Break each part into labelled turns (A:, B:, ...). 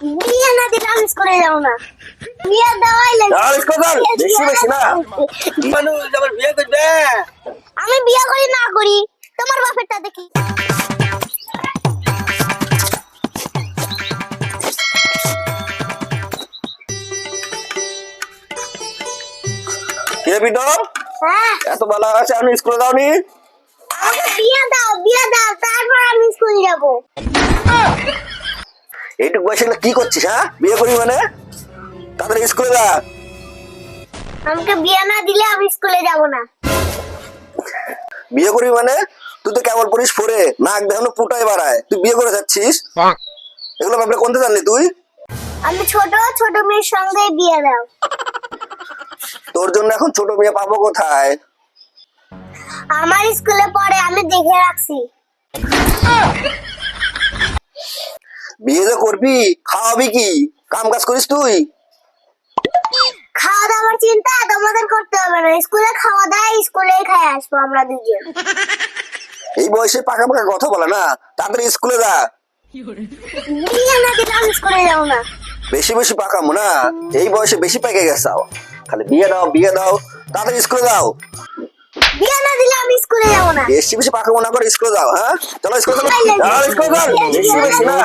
A: বিয়ে না দিলে আমি স্কুলে যাবো না। বিয়ে দেওয়াই লাগবে।
B: বেশি বেশি না মানুষ আবার বিয়ে করবে।
A: আমি বিয়ে করি না করি তোমার বাপেরটা দেখি।
B: কে বিদম
A: হ্যাঁ
B: এত বেলা আছে আমি স্কুলে যাওনি?
A: আমাকে বিয়ে দাও তারপর আমি স্কুল যাব।
B: এইটুকু বয়সে এগুলো কি করছিস? হ্যাঁ, বিয়ে করি মানে তাদের স্কুলে যা।
A: আমাকে বিয়ে না দিলে আমি স্কুলে যাব না।
B: বিয়ে করবি মানে তুই তো কেবল পড়িস পরে নাক দেখানো পুটাই বাড়ায়, তুই বিয়ে করে যাচ্ছিস? এগুলো ভাবলে কোনতে জানলি তুই?
A: আমি ছোট ছোট মেয়ের সঙ্গে বিয়ে দাও।
B: তোর জন্য এখন ছোট মেয়ে পাবো কোথায়?
A: আমার স্কুলে পড়ে আমি দেখে রাখছি।
B: বিয়ে যে করবি খাওয়াবি কি? কাম কাজ করিস তুই?
A: খাওয়া দাওয়ার চিন্তা তোমাদের করতে হবে না, স্কুলে খাওয়া দাওয়া স্কুলে খাই আসবো আমরা দুজন।
B: এই বয়সে পাকা পাকা কথা বলে না, তাড়াতাড়ি স্কুলে যা।
A: বিয়ে না দিলে আমি স্কুলে যাবো না।
B: বেশি বেশি পাকামো না, এই বয়সে বেশি পেকে গেছাও। খালি বিয়ে দাও তাড়াতাড়ি স্কুলে যাও।
A: বিয়ে না দিলে আমি স্কুলে যাবো না।
B: বেশি বেশি পাকামো না করে স্কুলে যাও। হ্যাঁ চলো স্কুলে চলো, স্কুলে যাও। বেশি বেশি না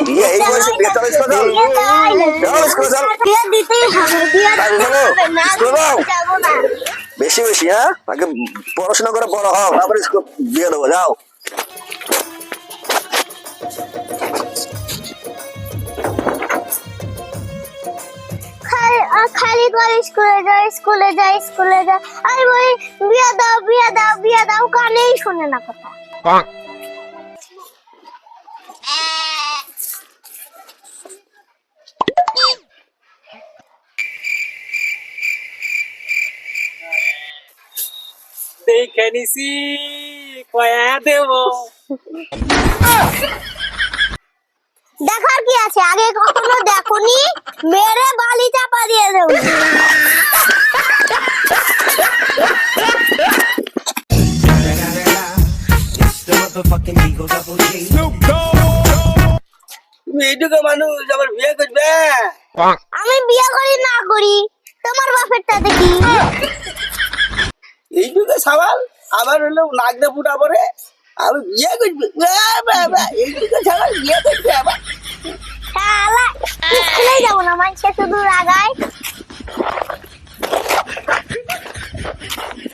B: বিয়ে এই বয়সে বিয়ে, চলো স্কুলে যাও। চলো স্কুলে যাও,
A: বিয়ে দিতেই হবে, বিয়ে দিতে হবে না যাবো না।
B: বেশি বেশি। হ্যাঁ আগে পড়াশোনা করে বড় হও, তারপরে স্কুল বিয়ে দেবো, যাও।
A: খালি করে স্কুলে যাই আমি বলি বিয়ে দাও কানেই শোনে না কথা।
C: দেখে নিছি কয়া দেব।
A: দেখার কি আছে, আগে কখনো দেখোনি, মেরে বালি চাপা দিয়ে দেবো।
B: তুমি এইটুকু মানুষ আবার বিয়ে করবে?
A: আমি বিয়ে করি না করি তোমার বাপেরটা দেখি।
B: এইটুকু সওয়াল আবার হলো নাক দিয়ে ফুটা পরে আমি বিয়ে করবি? এইটুকু সওয়াল বিয়ে করবি আবার?
A: স্কুলে যাবো না, মানুষে শুধু রাগায়।